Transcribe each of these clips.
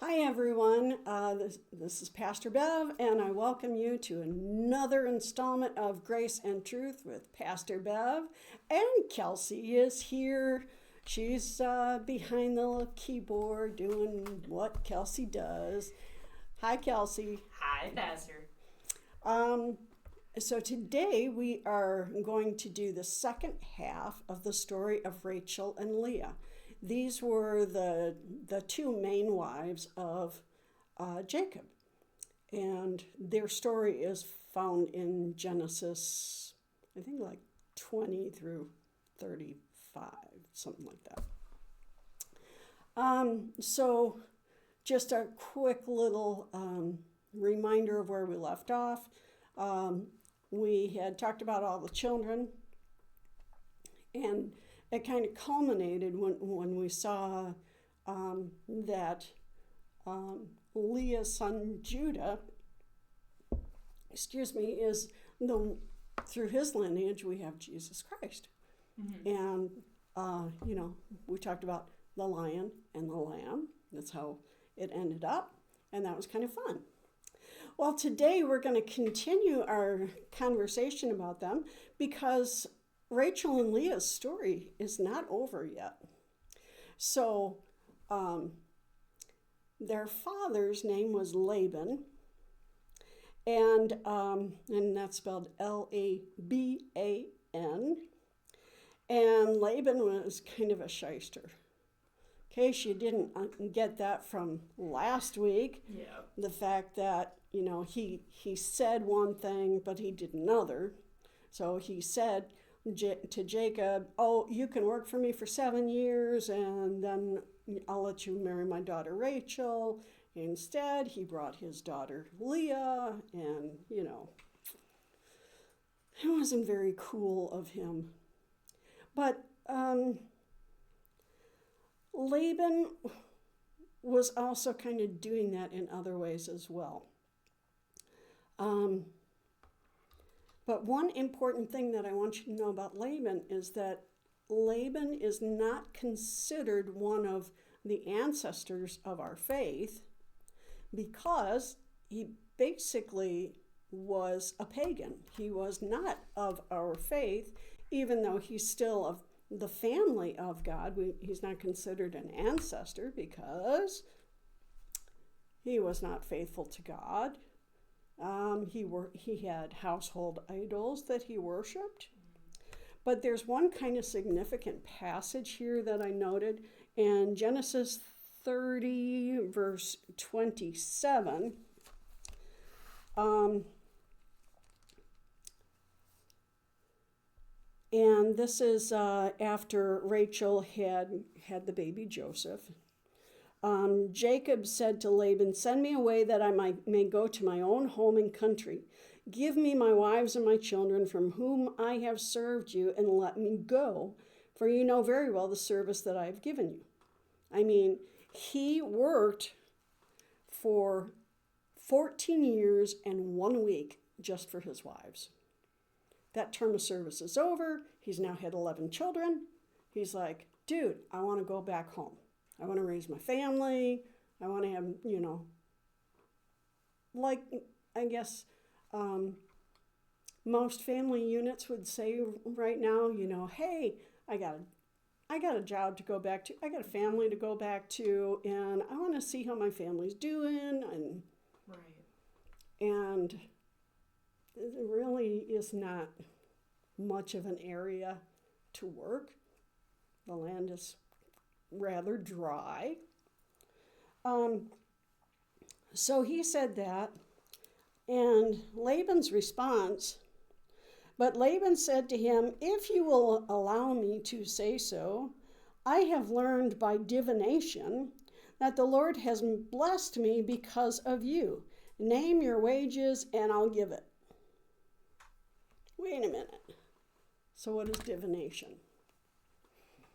Hi, everyone. This is Pastor Bev, and I welcome you to another installment of Grace and Truth with Pastor Bev. And Kelsey is here. She's behind the little keyboard doing what Kelsey does. Hi, Kelsey. Hi, Pastor. So today we are going to do the second half of the story of Rachel and Leah. These were the two main wives of Jacob, and their story is found in Genesis, I think like 20 through 35, something like that. So just a quick little reminder of where we left off. We had talked about all the children, and it kind of culminated when we saw that Leah's son Judah, is through his lineage we have Jesus Christ. Mm-hmm. And, we talked about the lion and the lamb. That's how it ended up, and that was kind of fun. Well, today we're going to continue our conversation about them because Rachel and Leah's story is not over yet. So, their father's name was Laban, and that's spelled Laban. And Laban was kind of a shyster. In case you didn't get that from last week, yeah. The fact that he said one thing but he did another. So he said to Jacob, "Oh, you can work for me for 7 years, and then I'll let you marry my daughter Rachel." Instead, he brought his daughter Leah, and it wasn't very cool of him. But Laban was also kind of doing that in other ways as well. But one important thing that I want you to know about Laban is that Laban is not considered one of the ancestors of our faith because he basically was a pagan. He was not of our faith, even though he's still of the family of God. He's not considered an ancestor because he was not faithful to God. He had household idols that he worshipped. But there's one kind of significant passage here that I noted in Genesis 30, verse 27. And this is after Rachel had the baby Joseph. Jacob said to Laban, "Send me away that I may go to my own home and country. Give me my wives and my children from whom I have served you, and let me go, for you know very well the service that I have given you." I mean, he worked for 14 years and 1 week just for his wives. That term of service is over. He's now had 11 children. He's like, "Dude, I want to go back home. I want to raise my family. I want to have, like, I guess most family units would say right now, hey, I got a job to go back to. I got a family to go back to, and I want to see how my family's doing." And right. And it really is not much of an area to work. The land is rather dry. So he said that, and Laban's response, "But Laban said to him, 'If you will allow me to say so, I have learned by divination that the Lord has blessed me because of you. Name your wages and I'll give it.'" Wait a minute. So what is divination?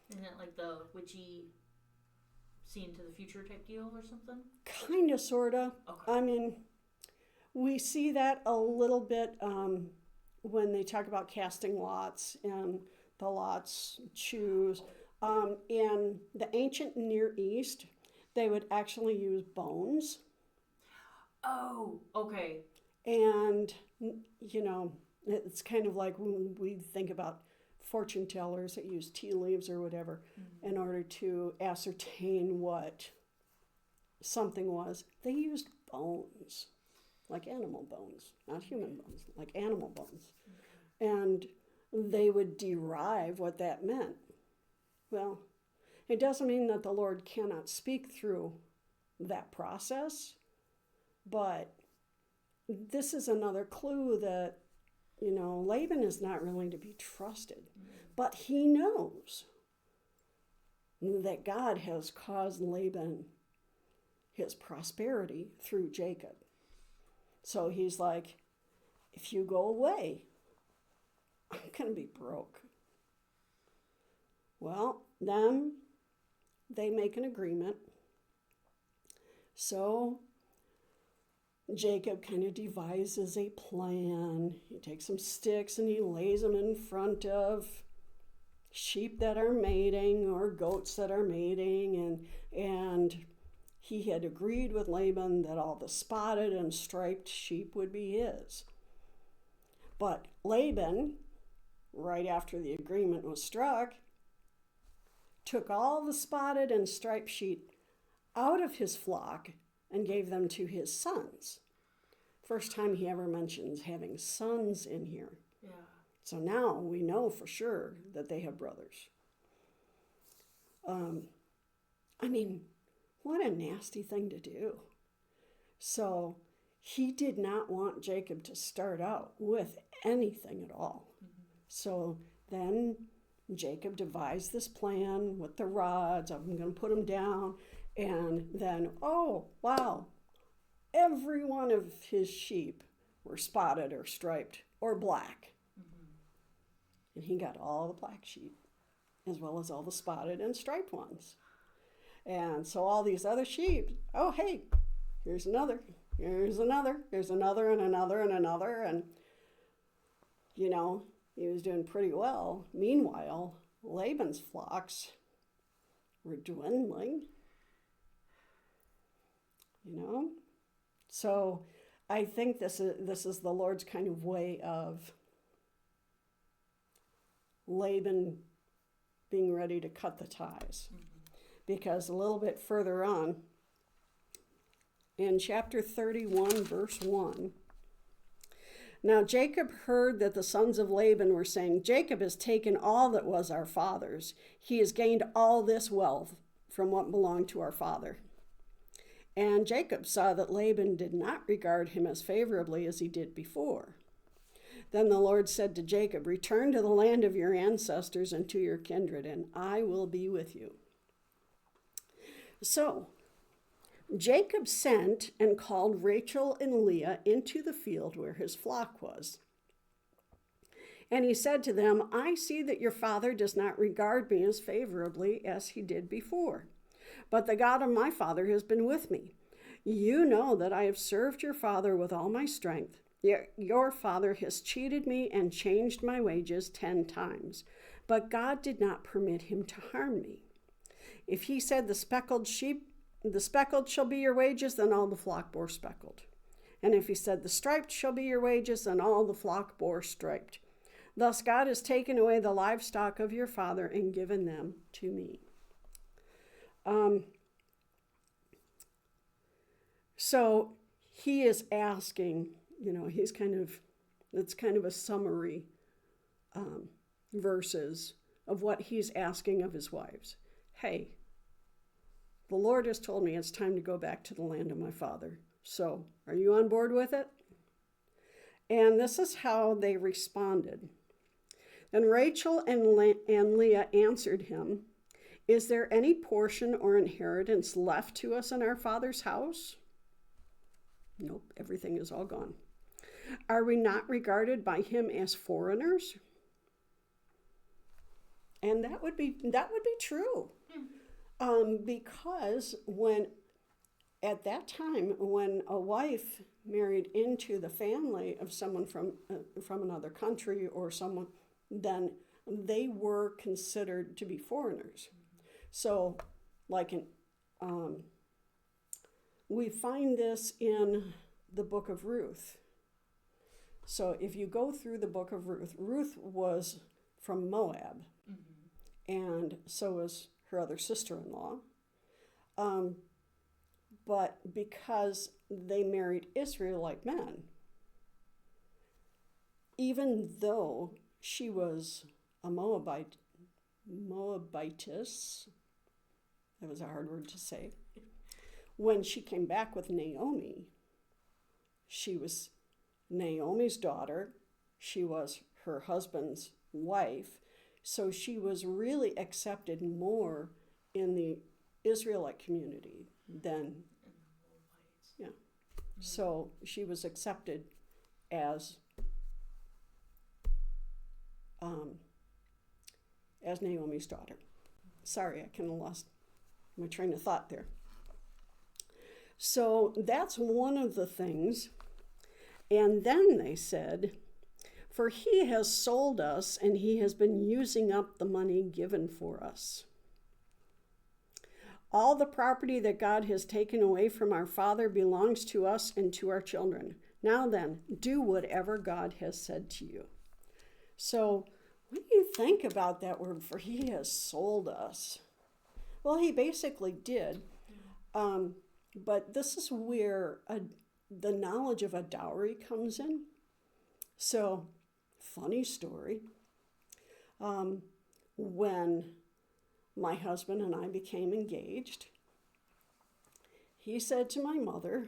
Isn't it like the witchy see into the future type deal or something? Kind of, sort of. Okay. I mean, we see that a little bit when they talk about casting lots and the lots choose. In the ancient Near East, they would actually use bones. Oh, okay. And, you know, it's kind of like when we think about fortune tellers that use tea leaves or whatever in order to ascertain what something was. They used bones, like animal bones, not human bones, like animal bones. And they would derive what that meant. Well, it doesn't mean that the Lord cannot speak through that process, but this is another clue that, you know, Laban is not really to be trusted. But he knows that God has caused Laban his prosperity through Jacob. So he's like, if you go away, I'm going to be broke. Well, then they make an agreement. So Jacob kind of devises a plan. He takes some sticks and he lays them in front of sheep that are mating or goats that are mating, and he had agreed with Laban that all the spotted and striped sheep would be his. But Laban, right after the agreement was struck, took all the spotted and striped sheep out of his flock and gave them to his sons. First time he ever mentions having sons in here. Yeah. So now we know for sure that they have brothers. I mean, what a nasty thing to do. So he did not want Jacob to start out with anything at all. So then Jacob devised this plan with the rods. I'm going to put them down. And then, oh, wow, every one of his sheep were spotted or striped or black. And he got all the black sheep as well as all the spotted and striped ones. And so all these other sheep, oh, hey, here's another, here's another, there's another and another and another. And, you know, he was doing pretty well. Meanwhile, Laban's flocks were dwindling, you know. So I think this is the Lord's kind of way of Laban being ready to cut the ties. Because a little bit further on, in chapter 31, verse 1, now Jacob heard that the sons of Laban were saying, Jacob has taken all that was our father's. He has gained all this wealth from what belonged to our father. And Jacob saw that Laban did not regard him as favorably as he did before. Then the Lord said to Jacob, return to the land of your ancestors and to your kindred, and I will be with you. So Jacob sent and called Rachel and Leah into the field where his flock was. And he said to them, I see that your father does not regard me as favorably as he did before, but the God of my father has been with me. You know that I have served your father with all my strength. Your father has cheated me and changed my wages 10 times, but God did not permit him to harm me. If he said the speckled shall be your wages, then all the flock bore speckled. And if he said the striped shall be your wages, then all the flock bore striped. Thus God has taken away the livestock of your father and given them to me. So he is asking, you know, it's kind of a summary verses of what he's asking of his wives. Hey, the Lord has told me it's time to go back to the land of my father. So are you on board with it? And this is how they responded. Then Rachel and Leah answered him, is there any portion or inheritance left to us in our father's house? Nope, everything is all gone. Are we not regarded by him as foreigners? And that would be true. Because at that time, when a wife married into the family of someone from another country or someone, then they were considered to be foreigners. So, like We find this in the book of Ruth. So if you go through the book of Ruth, Ruth was from Moab, and so was her other sister-in-law. But because they married Israelite men, even though she was a Moabitess, that was a hard word to say, when she came back with Naomi, she was Naomi's daughter, she was her husband's wife, so she was really accepted more in the Israelite community than, yeah. So she was accepted as Naomi's daughter. Sorry, I kind of lost my train of thought there. So that's one of the things. And then they said, for he has sold us and he has been using up the money given for us. All the property that God has taken away from our father belongs to us and to our children. Now then, do whatever God has said to you. So what do you think about that word, for he has sold us? Well, he basically did. But this is where the knowledge of a dowry comes in. So, funny story. When my husband and I became engaged, he said to my mother,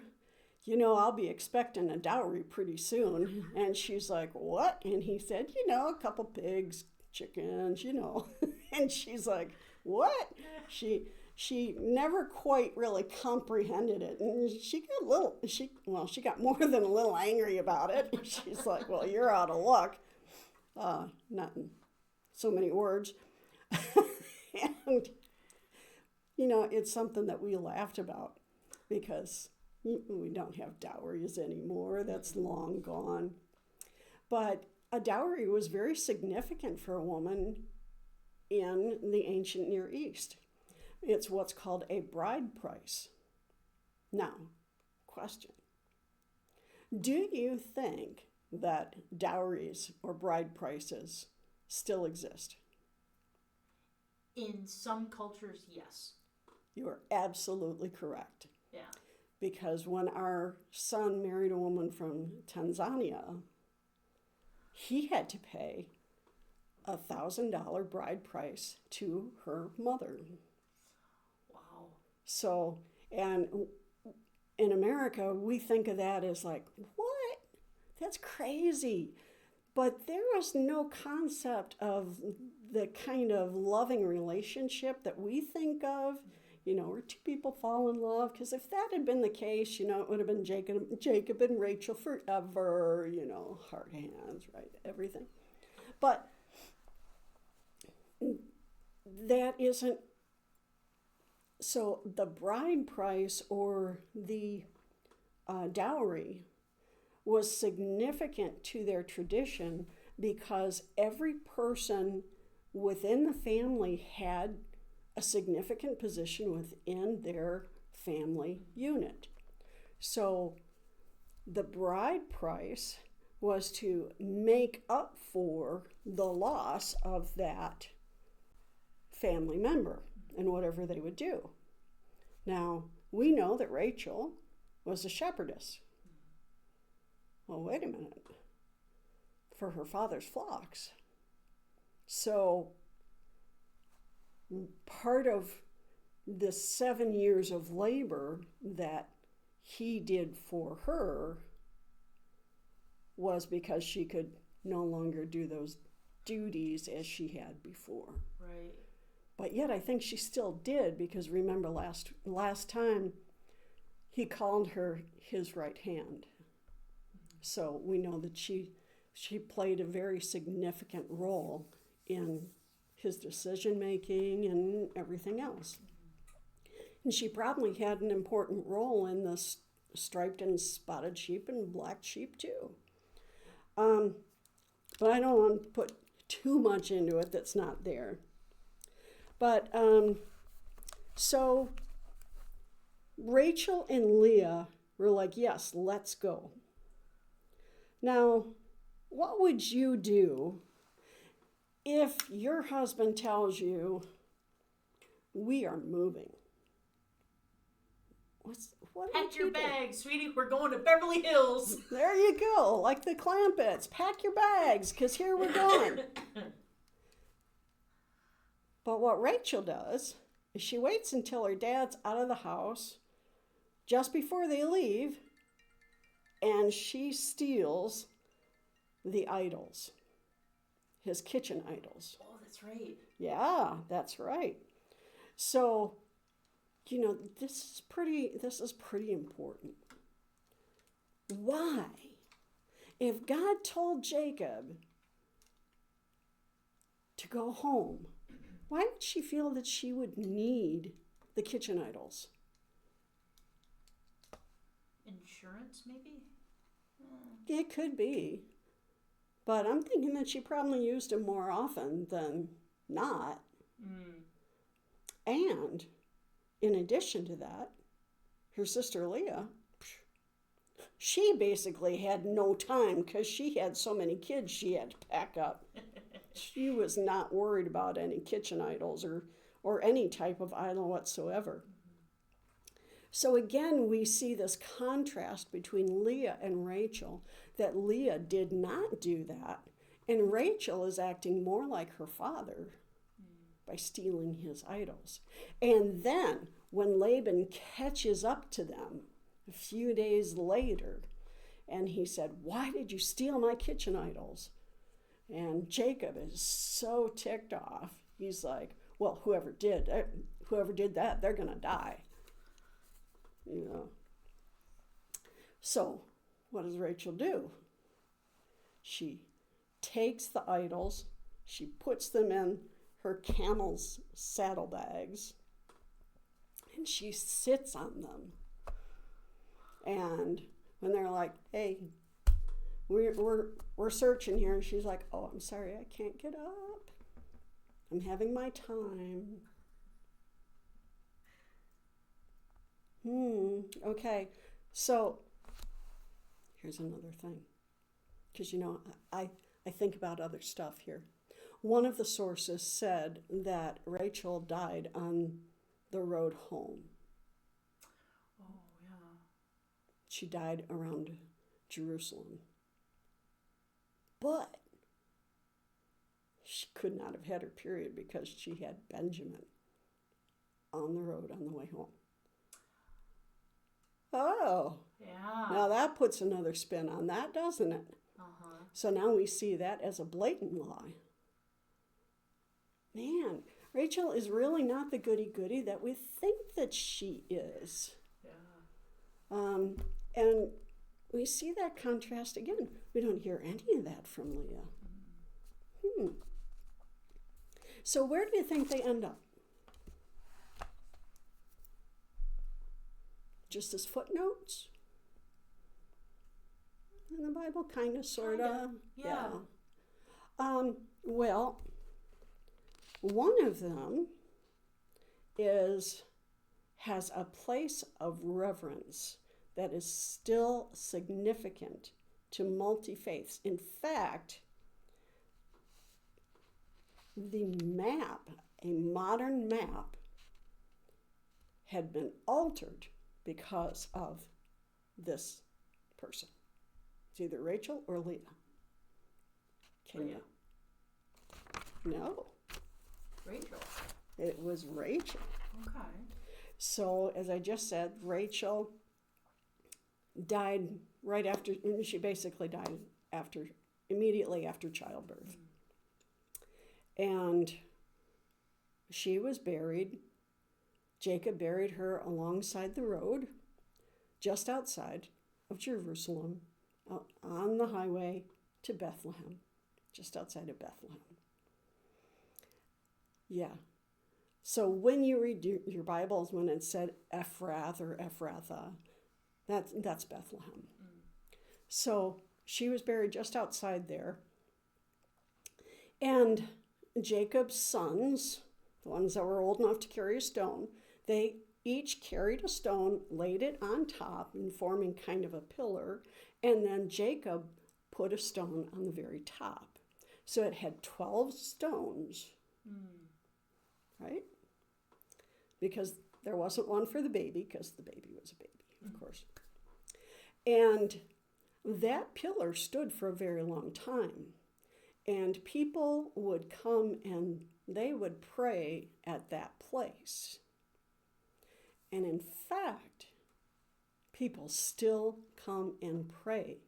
I'll be expecting a dowry pretty soon. And she's like, what? And he said, a couple pigs, chickens, And she's like, what? She never quite really comprehended it. And she got more than a little angry about it. She's like, well, you're out of luck. Not in so many words. And, it's something that we laughed about because we don't have dowries anymore. That's long gone. But a dowry was very significant for a woman in the ancient Near East. It's what's called a bride price. Now, question. Do you think that dowries or bride prices still exist? In some cultures, yes. You are absolutely correct. Yeah. Because when our son married a woman from Tanzania, he had to pay $1,000 bride price to her mother. Wow. So, and in America, we think of that as like, what? That's crazy. But there was no concept of the kind of loving relationship that we think of, where two people fall in love. Because if that had been the case, it would have been Jacob and Rachel forever, heart hands, right? Everything. But that isn't. So the bride price or the dowry was significant to their tradition because every person within the family had a significant position within their family unit. So the bride price was to make up for the loss of that family member and whatever they would do. Now, we know that Rachel was a shepherdess. Well, wait a minute. For her father's flocks. So part of the 7 years of labor that he did for her was because she could no longer do those duties as she had before. Right. But yet I think she still did, because remember last time he called her his right hand. So we know that she played a very significant role in his decision making and everything else. And she probably had an important role in the striped and spotted sheep and black sheep too. But I don't want to put too much into it that's not there. But so Rachel and Leah were like, yes, let's go. Now, what would you do if your husband tells you, we are moving? What Pack would your you do? bags, sweetie. We're going to Beverly Hills. There you go, like the Clampets. Pack your bags, because here we're going. But what Rachel does is she waits until her dad's out of the house just before they leave, and she steals the idols, his kitchen idols. Oh, that's right. Yeah, that's right. So, this is pretty important. Why? If God told Jacob to go home, why would she feel that she would need the kitchen idols? Insurance, maybe? It could be. But I'm thinking that she probably used them more often than not. And in addition to that, her sister Leah, she basically had no time because she had so many kids she had to pack up. She was not worried about any kitchen idols or any type of idol whatsoever. So again, we see this contrast between Leah and Rachel, that Leah did not do that, and Rachel is acting more like her father by stealing his idols. And then when Laban catches up to them a few days later, and he said, why did you steal my kitchen idols? And Jacob is so ticked off. He's like, well, whoever did that, they're going to die. So what does Rachel do? She takes the idols, she puts them in her camel's saddlebags, and she sits on them. And when they're like, hey, we're searching here, and she's like, oh, I'm sorry, I can't get up. I'm having my time. Okay. So here's another thing. Because, I think about other stuff here. One of the sources said that Rachel died on the road home. Oh, yeah. She died around Jerusalem. But she could not have had her period because she had Benjamin on the road on the way home. Oh. Yeah. Now that puts another spin on that, doesn't it? Uh-huh. So now we see that as a blatant lie. Man, Rachel is really not the goody-goody that we think that she is. Yeah. And we see that contrast again. We don't hear any of that from Leah. So where do you think they end up? Just as footnotes? In the Bible, kind of, sort of. Yeah. Well, one of them has a place of reverence that is still significant to multi-faiths. In fact, the map, a modern map, had been altered because of this person. It's either Rachel or Leah. Can Leah. you? No. Rachel. It was Rachel. Okay. So, as I just said, Rachel died right after, she basically died immediately after childbirth. And she was buried. Jacob buried her alongside the road, just outside of Jerusalem, on the highway to Bethlehem, just outside of Bethlehem. Yeah. So when you read your Bibles, when it said Ephrath or Ephrathah, that's Bethlehem. So she was buried just outside there. And Jacob's sons, the ones that were old enough to carry a stone, they each carried a stone, laid it on top, and forming kind of a pillar, and then Jacob put a stone on the very top. So it had 12 stones, right? Because there wasn't one for the baby, because the baby was a baby, of course. And that pillar stood for a very long time. And people would come and they would pray at that place. And in fact, people still come and pray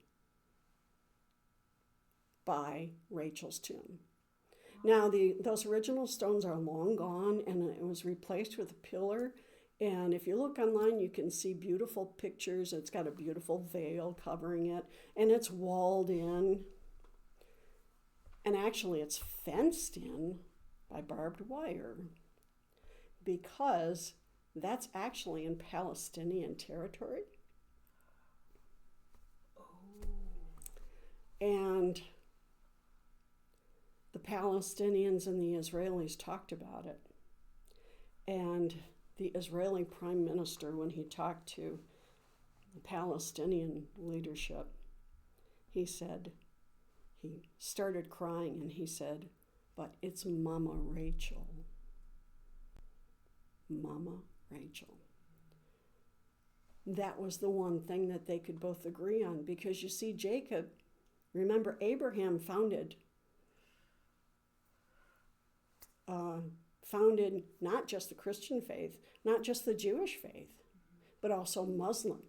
by Rachel's tomb. Now, those original stones are long gone, and it was replaced with a pillar. And if you look online, you can see beautiful pictures. It's got a beautiful veil covering it, and it's walled in. And actually, it's fenced in by barbed wire, because that's actually in Palestinian territory. And the Palestinians and the Israelis talked about it. And the Israeli prime minister, when he talked to the Palestinian leadership, he started crying and he said, "But it's Mama Rachel. Mama Rachel." That was the one thing that they could both agree on, because you see, Jacob, remember, Abraham founded not just the Christian faith, not just the Jewish faith, but also Muslim.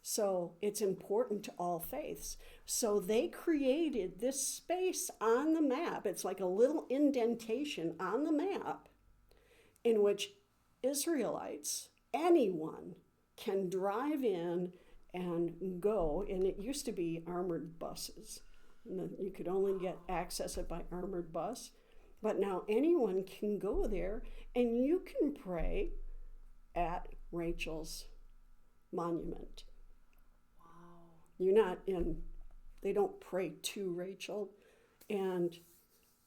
So it's important to all faiths. So they created this space on the map. It's like a little indentation on the map in which Israelites, anyone, can drive in and go. And it used to be armored buses. You could only get access it by armored bus. But now anyone can go there, and you can pray at Rachel's monument. Wow. They don't pray to Rachel. And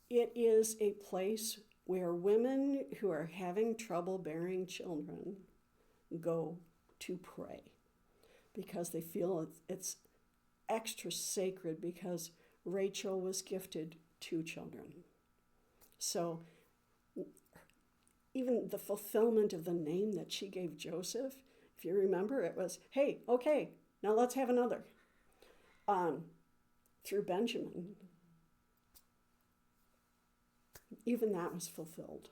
it is a place where women who are having trouble bearing children go to pray, because they feel it's extra sacred, because Rachel was gifted 2 children. So even the fulfillment of the name that she gave Joseph, if you remember, it was, "Hey, okay, now let's have another." Through Benjamin, even that was fulfilled.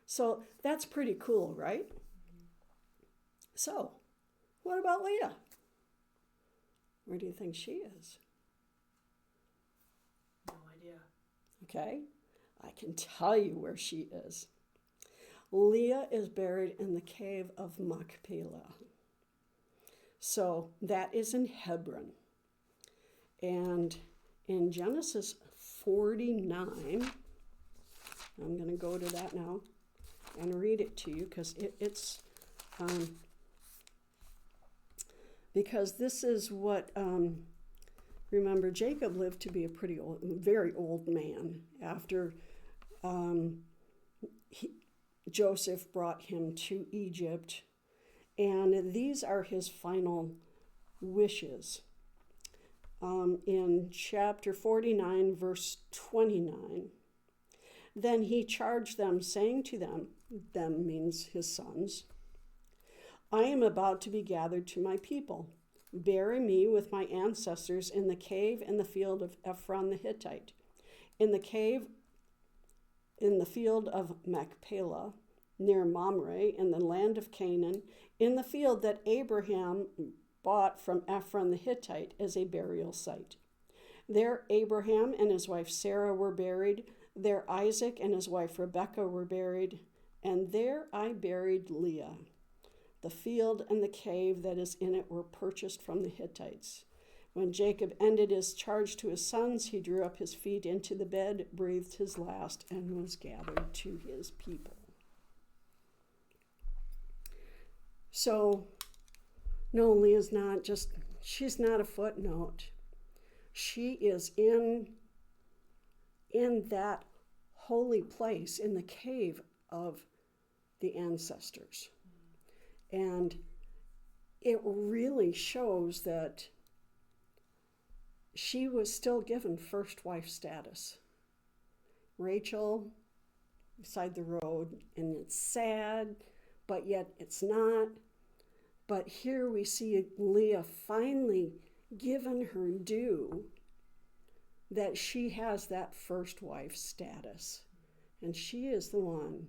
So that's pretty cool, right? So, what about Leah? Where do you think she is? No idea. Okay, I can tell you where she is. Leah is buried in the cave of Machpelah. So that is in Hebron. And in Genesis 49, I'm going to go to that now and read it to you, because this is what, remember, Jacob lived to be a very old man after Joseph brought him to Egypt. And these are his final wishes. In chapter 49, verse 29, "Then he charged them, saying to them," means his sons, "I am about to be gathered to my people. Bury me with my ancestors in the cave in the field of Ephron the Hittite, in the cave in the field of Machpelah, near Mamre, in the land of Canaan, in the field that Abraham bought from Ephron the Hittite as a burial site. There Abraham and his wife Sarah were buried. There Isaac and his wife Rebekah were buried. And there I buried Leah. The field and the cave that is in it were purchased from the Hittites. When Jacob ended his charge to his sons, he drew up his feet into the bed, breathed his last, and was gathered to his people." So, no, Leah's not just, she's not a footnote. She is in that holy place, in the cave of the ancestors. And it really shows that she was still given first wife status. Rachel, beside the road, and it's sad, but yet it's not. But here we see Leah finally given her due, that she has that first wife status. And she is the one.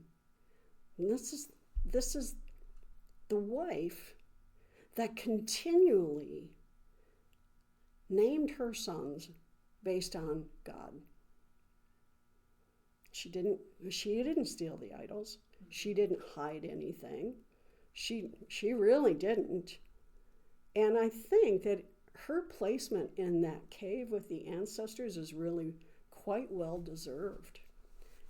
And this is the wife that continually named her sons based on God. She didn't steal the idols. She didn't hide anything. She really didn't. And I think that her placement in that cave with the ancestors is really quite well deserved.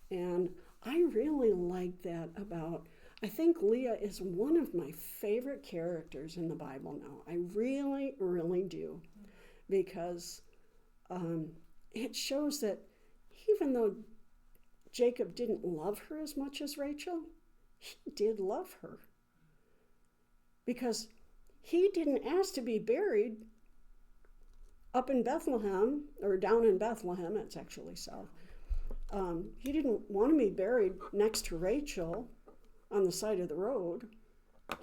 And I really like that about, I think Leah is one of my favorite characters in the Bible now. I really, really do. Because it shows that even though Jacob didn't love her as much as Rachel, he did love her. Because he didn't ask to be buried up in Bethlehem, or down in Bethlehem, it's actually south. He didn't want to be buried next to Rachel on the side of the road.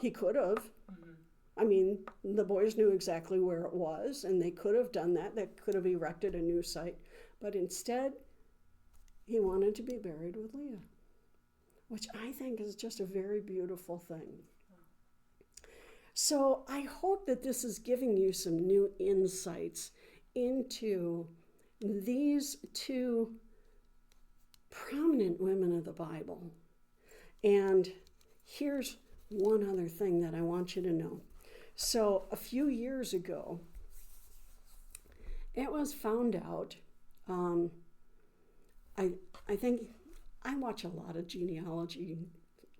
He could have. Mm-hmm. I mean, the boys knew exactly where it was, and they could have done that. They could have erected a new site. But instead, he wanted to be buried with Leah, which I think is just a very beautiful thing. So I hope that this is giving you some new insights into these two prominent women of the Bible. And here's one other thing that I want you to know. So a few years ago, it was found out, I think I watch a lot of genealogy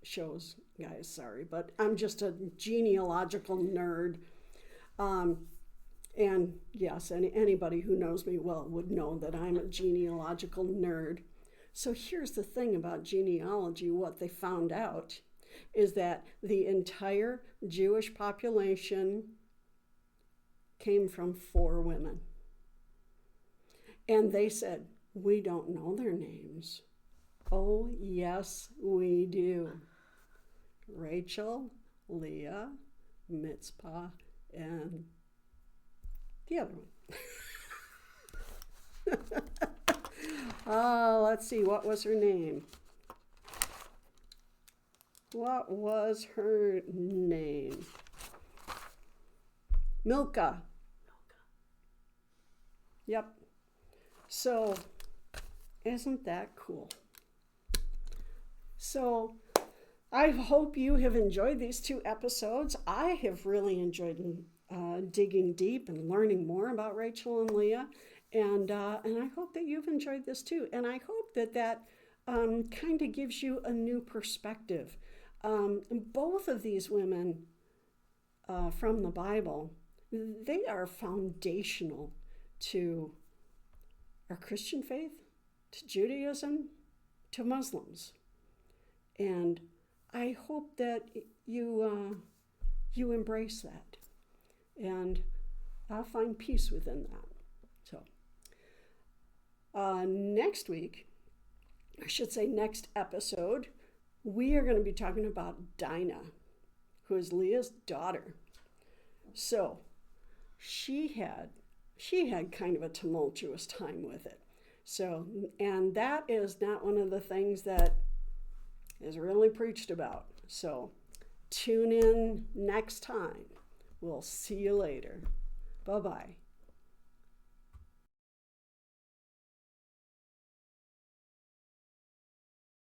shows, guys, sorry, but I'm just a genealogical nerd. And yes, anybody who knows me well would know that I'm a genealogical nerd. So here's the thing about genealogy. What they found out is that the entire Jewish population came from 4 women. And they said, we don't know their names. Oh, yes, we do. Rachel, Leah, Mitzpah, and the other one. Let's see, what was her name? What was her name? Milcah. Yep. So, isn't that cool? So, I hope you have enjoyed these 2 episodes. I have really enjoyed digging deep and learning more about Rachel and Leah. And I hope that you've enjoyed this too. And I hope that kind of gives you a new perspective. Both of these women from the Bible, they are foundational to our Christian faith, to Judaism, to Muslims. And I hope that you embrace that. And I'll find peace within that. So next week, I should say next episode, we are going to be talking about Dinah, who is Leah's daughter. So she had kind of a tumultuous time with it. So, and that is not one of the things that is really preached about. So tune in next time. We'll see you later. Bye-bye.